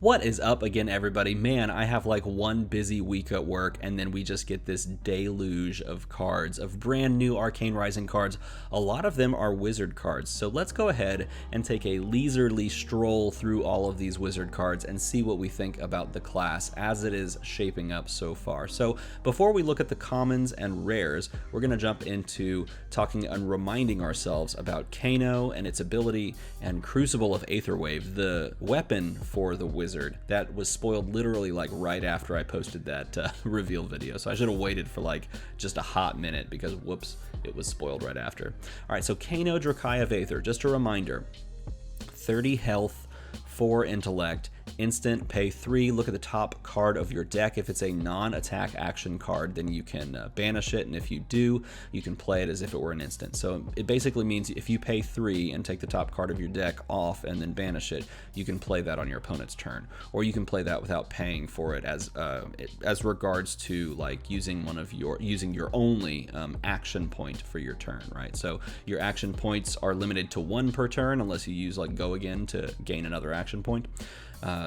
What is up again, everybody? Man, I have like one busy week at work, and then we just get this deluge of cards, of brand new Arcane Rising cards. A lot of them are wizard cards, so let's go ahead and take a leisurely stroll through all of these wizard cards and see what we think about the class as it is shaping up so far. So before we look at the commons and rares, we're going to jump into talking and reminding ourselves about Kano and its ability, and Crucible of Aetherwave, the weapon for the wizard that was spoiled literally like right after I posted that reveal video. So I should have waited for like just a hot minute because whoops, it was spoiled right after. All right, so Kano Drakai of Aether, just a reminder, 30 health, 4 intellect, instant, pay 3, look at the top card of your deck. If it's a non-attack action card, then you can banish it, and if you do, you can play it as if it were an instant. So it basically means if you pay 3 and take the top card of your deck off and then banish it, you can play that on your opponent's turn, or you can play that without paying for it as regards to like using your only action point for your turn, right? So your action points are limited to 1 per turn unless you use like go again to gain another action point.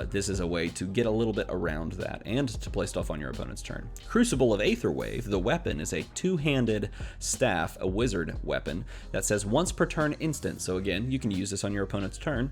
This is a way to get a little bit around that and to play stuff on your opponent's turn. Crucible of Aetherwave, the weapon, is a 2-handed staff, a wizard weapon, that says once per turn instant. So again, you can use this on your opponent's turn.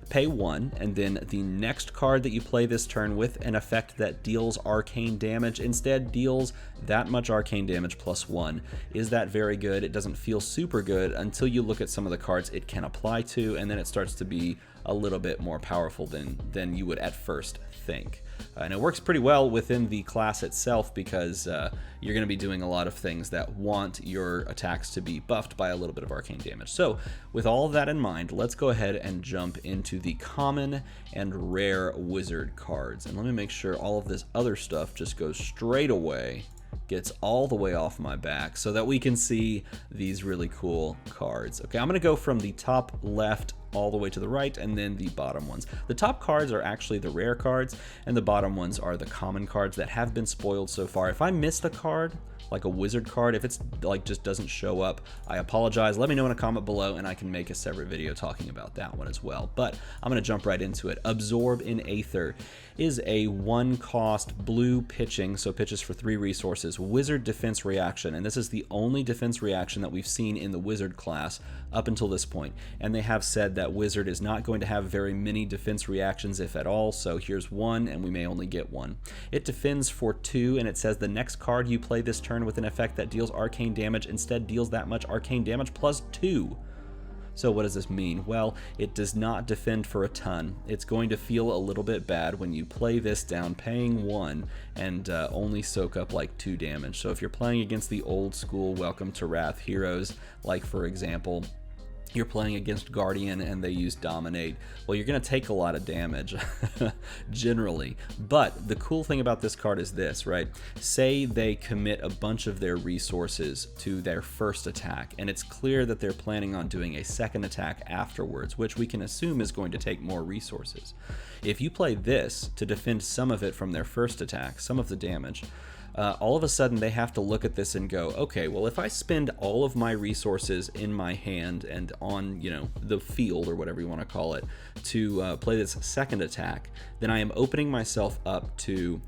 Pay 1, and then the next card that you play this turn with an effect that deals arcane damage instead deals that much arcane damage plus 1. Is that very good? It doesn't feel super good until you look at some of the cards it can apply to, and then it starts to be a little bit more powerful than you would at first think. And it works pretty well within the class itself because you're going to be doing a lot of things that want your attacks to be buffed by a little bit of arcane damage. So with all of that in mind, let's go ahead and jump into the common and rare wizard cards. And let me make sure all of this other stuff just goes straight away, gets all the way off my back so that we can see these really cool cards. Okay, I'm going to go from the top left all the way to the right, and then the bottom ones. The top cards are actually the rare cards, and the bottom ones are the common cards that have been spoiled so far. If I missed a card, like a wizard card, if it's like just doesn't show up, I apologize. Let me know in a comment below and I can make a separate video talking about that one as well. But I'm going to jump right into it. Absorb in Aether is a 1-cost blue pitching, so pitches for 3 resources, wizard defense reaction, and this is the only defense reaction that we've seen in the wizard class up until this point. And they have said that wizard is not going to have very many defense reactions, if at all, so here's 1 and we may only get 1. It defends for 2, and it says the next card you play this turn with an effect that deals arcane damage instead deals that much arcane damage plus 2. So what does this mean? Well, it does not defend for a ton. It's going to feel a little bit bad when you play this down paying 1 and only soak up like 2 damage. So if you're playing against the old school Welcome to Wrath heroes, like for example, you're playing against Guardian and they use Dominate, well, you're going to take a lot of damage generally. But the cool thing about this card is this, right? Say they commit a bunch of their resources to their first attack, and it's clear that they're planning on doing a second attack afterwards, which we can assume is going to take more resources. If you play this to defend some of it from their first attack, some of the damage, all of a sudden they have to look at this and go, okay, well, if I spend all of my resources in my hand and on, the field or whatever you want to call it to play this second attack, then I am opening myself up to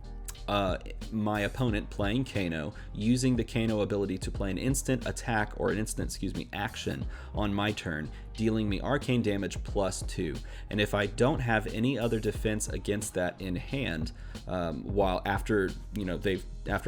my opponent playing Kano, using the Kano ability to play an instant attack or an instant, action on my turn, dealing me arcane damage plus 2. And if I don't have any other defense against that in hand, after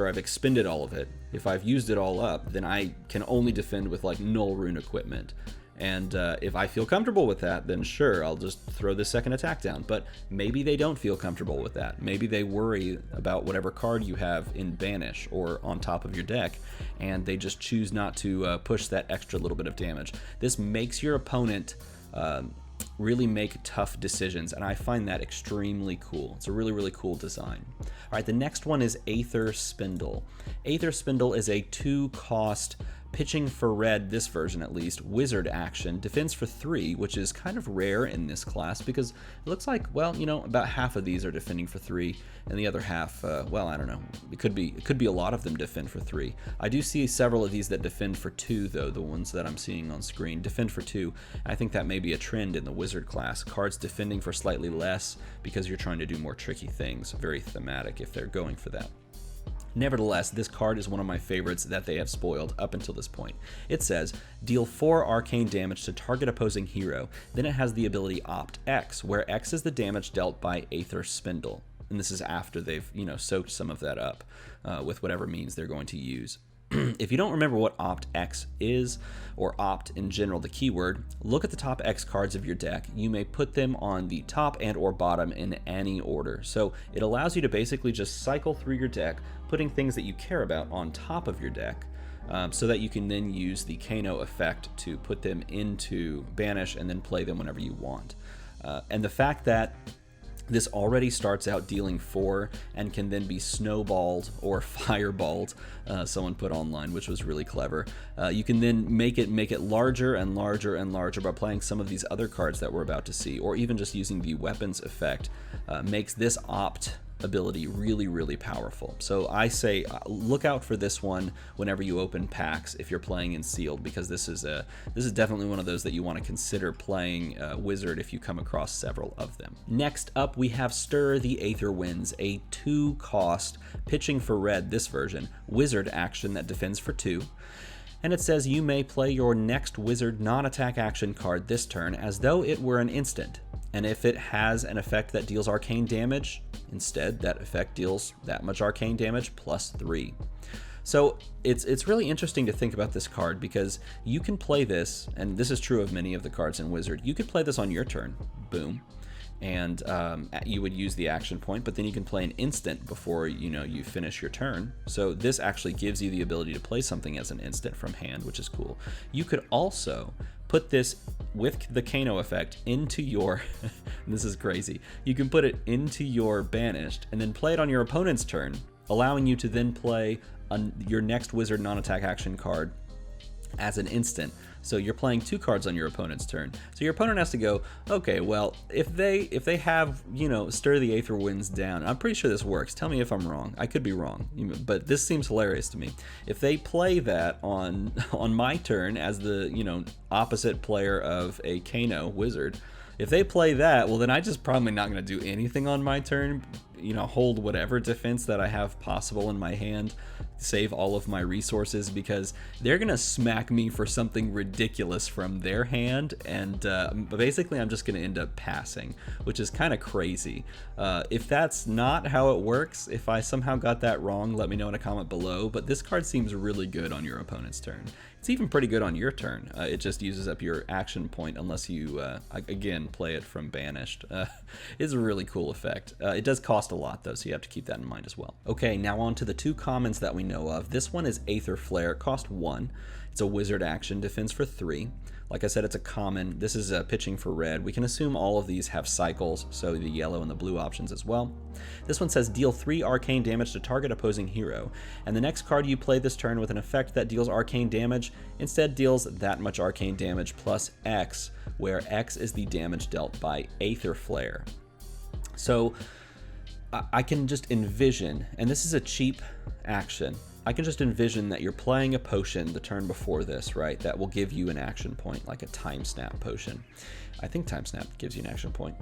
I've expended all of it, if I've used it all up, then I can only defend with like null rune equipment. And if I feel comfortable with that, then sure, I'll just throw the second attack down. But maybe they don't feel comfortable with that. Maybe they worry about whatever card you have in Banish or on top of your deck, and they just choose not to push that extra little bit of damage. This makes your opponent really make tough decisions, and I find that extremely cool. It's a really, really cool design. All right, the next one is Aether Spindle. Aether Spindle is a 2-cost Pitching for red, this version at least, wizard action, defends for 3, which is kind of rare in this class because it looks like, well, you know, about half of these are defending for 3, and the other half, well, I don't know. It could be a lot of them defend for 3. I do see several of these that defend for 2, though, the ones that I'm seeing on screen. Defend for 2. I think that may be a trend in the wizard class. Cards defending for slightly less because you're trying to do more tricky things. Very thematic if they're going for that. Nevertheless, this card is one of my favorites that they have spoiled up until this point. It says, deal 4 arcane damage to target opposing hero. Then it has the ability Opt X, where X is the damage dealt by Aether Spindle. And this is after they've, you know, soaked some of that up with whatever means they're going to use. If you don't remember what Opt X is, or Opt in general, the keyword, look at the top X cards of your deck. You may put them on the top and or bottom in any order. So it allows you to basically just cycle through your deck, putting things that you care about on top of your deck, so that you can then use the Kano effect to put them into Banish and then play them whenever you want. And the fact that this already starts out dealing 4 and can then be snowballed or fireballed, someone put online, which was really clever. You can then make it larger and larger and larger by playing some of these other cards that we're about to see, or even just using the weapons effect, makes this Opt ability really, really powerful. So I say look out for this one whenever you open packs if you're playing in sealed, because this is definitely one of those that you want to consider playing wizard if you come across several of them. Next up, we have Stir the Aether Winds, a 2-cost pitching for red, this version, wizard action that defends for 2. And it says you may play your next wizard non-attack action card this turn as though it were an instant. And if it has an effect that deals arcane damage, instead that effect deals that much arcane damage plus 3. So it's really interesting to think about this card because you can play this, and this is true of many of the cards in Wizard, you could play this on your turn, boom, and you would use the action point, but then you can play an instant before you finish your turn. So this actually gives you the ability to play something as an instant from hand, which is cool. You could also put this with the Kano effect into your, this is crazy, you can put it into your Banished and then play it on your opponent's turn, allowing you to then play your next wizard non-attack action card as an instant. So you're playing 2 cards on your opponent's turn. So your opponent has to go, okay, well, if they have, Stir the Aether Winds down, I'm pretty sure this works. Tell me if I'm wrong. I could be wrong, but this seems hilarious to me. If they play that on my turn as the, opposite player of a Kano wizard, if they play that, well, then I just probably not going to do anything on my turn, hold whatever defense that I have possible in my hand, save all of my resources, because they're going to smack me for something ridiculous from their hand, and basically I'm just going to end up passing, which is kind of crazy. If that's not how it works, if I somehow got that wrong, let me know in a comment below, but this card seems really good on your opponent's turn. It's even pretty good on your turn. It just uses up your action point unless you, again, play it from Banished. It's a really cool effect. It does cost a lot, though, so you have to keep that in mind as well. Okay, now on to the 2 commons that we know of. This one is Aether Flare, cost 1. It's a wizard action, defends for 3. Like I said, it's a common. This is pitching for red. We can assume all of these have cycles, so the yellow and the blue options as well. This one says deal 3 arcane damage to target opposing hero, and the next card you play this turn with an effect that deals arcane damage instead deals that much arcane damage plus X, where X is the damage dealt by Aether Flare. So I can just envision, and this is a cheap action, I can just envision that you're playing a potion the turn before this, right? That will give you an action point, like a Time Snap potion. I think Time Snap gives you an action point.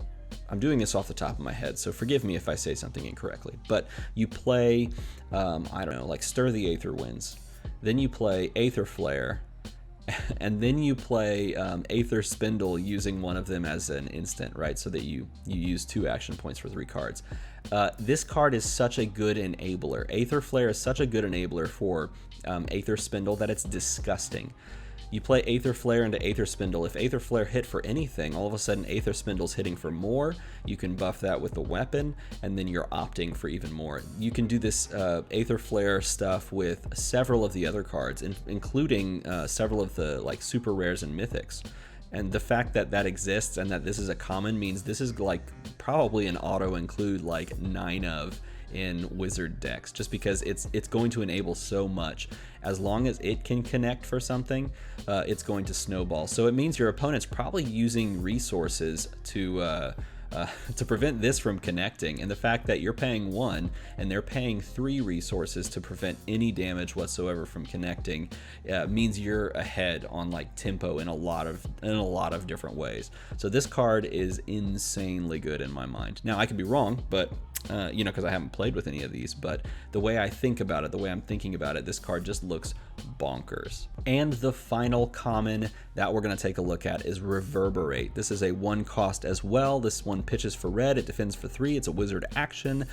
I'm doing this off the top of my head, so forgive me if I say something incorrectly. But you play, I don't know, like Stir the Aether Winds. Then you play Aether Flare, and then you play Aether Spindle using one of them as an instant, right? So that you use 2 action points for 3 cards. This card is such a good enabler. Aether Flare is such a good enabler for Aether Spindle that it's disgusting. You play Aether Flare into Aether Spindle. If Aether Flare hit for anything, all of a sudden Aether Spindle's hitting for more. You can buff that with the weapon, and then you're opting for even more. You can do this Aether Flare stuff with several of the other cards, including several of the super rares and mythics. And the fact that that exists and that this is a common means this is probably an auto include 9 of in wizard decks, just because it's going to enable so much. As long as it can connect for something, it's going to snowball. So it means your opponent's probably using resources to prevent this from connecting, and the fact that you're paying 1 and they're paying 3 resources to prevent any damage whatsoever from connecting means you're ahead on like tempo in a lot of different ways. So this card is insanely good in my mind. Now I could be wrong, but you know, because I haven't played with any of these, but the way I think about it, the way I'm thinking about it, this card just looks bonkers. And the final common that we're going to take a look at is Reverberate. This is a 1 cost as well. This one pitches for red, it defends for 3, it's a wizard action.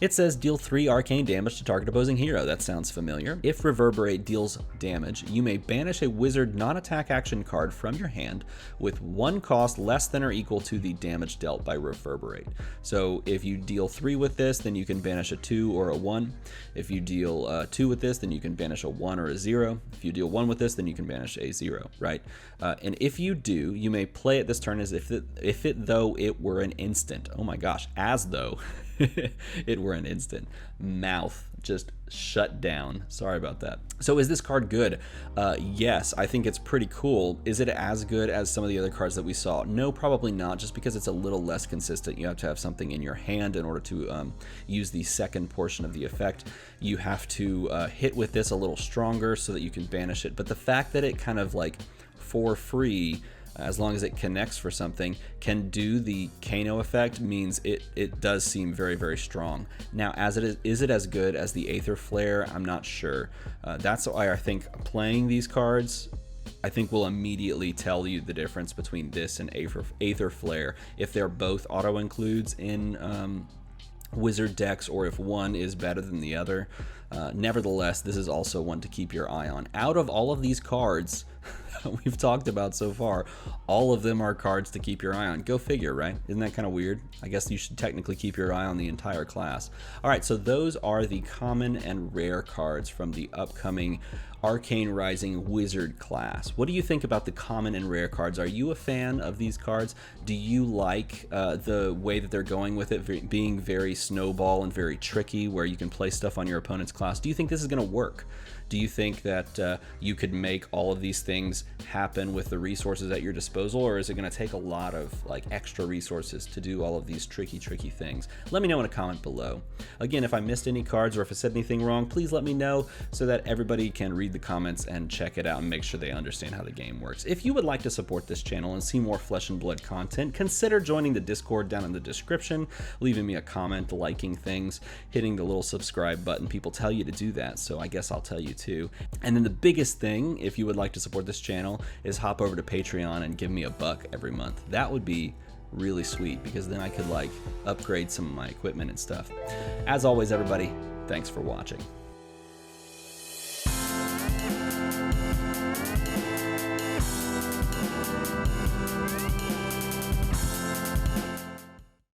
It says deal 3 arcane damage to target opposing hero. That sounds familiar. If Reverberate deals damage, you may banish a wizard non-attack action card from your hand with 1 cost less than or equal to the damage dealt by Reverberate. So if you deal 3 with this, then you can banish a 2 or a 1. If you deal 2 with this, then you can banish a 1 or a 0. If you deal 1 with this, then you can banish a 0, right? And if you do, you may play it this turn as if it though it were an instant. Oh my gosh, as though it were an instant. Mouth just shut down. Sorry about that. So is this card good? Yes, I think it's pretty cool. Is it as good as some of the other cards that we saw? No, probably not, just because it's a little less consistent. You have to have something in your hand in order to use the second portion of the effect. You have to hit with this a little stronger so that you can banish it. But the fact that it kind of like for free, as long as it connects for something, can do the Kano effect means it does seem very, very strong. Now, as it is it as good as the Aether Flare? I'm not sure. That's why I think playing these cards, I think will immediately tell you the difference between this and Aether Flare, if they're both auto-includes in wizard decks, or if one is better than the other. Nevertheless, this is also one to keep your eye on. Out of all of these cards that we've talked about so far, all of them are cards to keep your eye on. Go figure, right? Isn't that kind of weird? I guess you should technically keep your eye on the entire class. All right, so those are the common and rare cards from the upcoming Arcane Rising Wizard class. What do you think about the common and rare cards? Are you a fan of these cards? Do you like the way that they're going with it, being very snowball and very tricky, where you can play stuff on your opponent's class? Do you think this is going to work? Do you think that you could make all of these things happen with the resources at your disposal, or is it going to take a lot of like extra resources to do all of these tricky things? Let me know in a comment below. Again, if I missed any cards or if I said anything wrong, please let me know so that everybody can read the comments and check it out and make sure they understand how the game works. If you would like to support this channel and see more Flesh and Blood content, consider joining the Discord down in the description, leaving me a comment, liking things, hitting the little subscribe button. People tell you to do that, so I guess I'll tell you too. And then the biggest thing, if you would like to support this channel, is hop over to Patreon and give me $1 every month. That would be really sweet, because then I could like upgrade some of my equipment and stuff. As always, everybody, thanks for watching.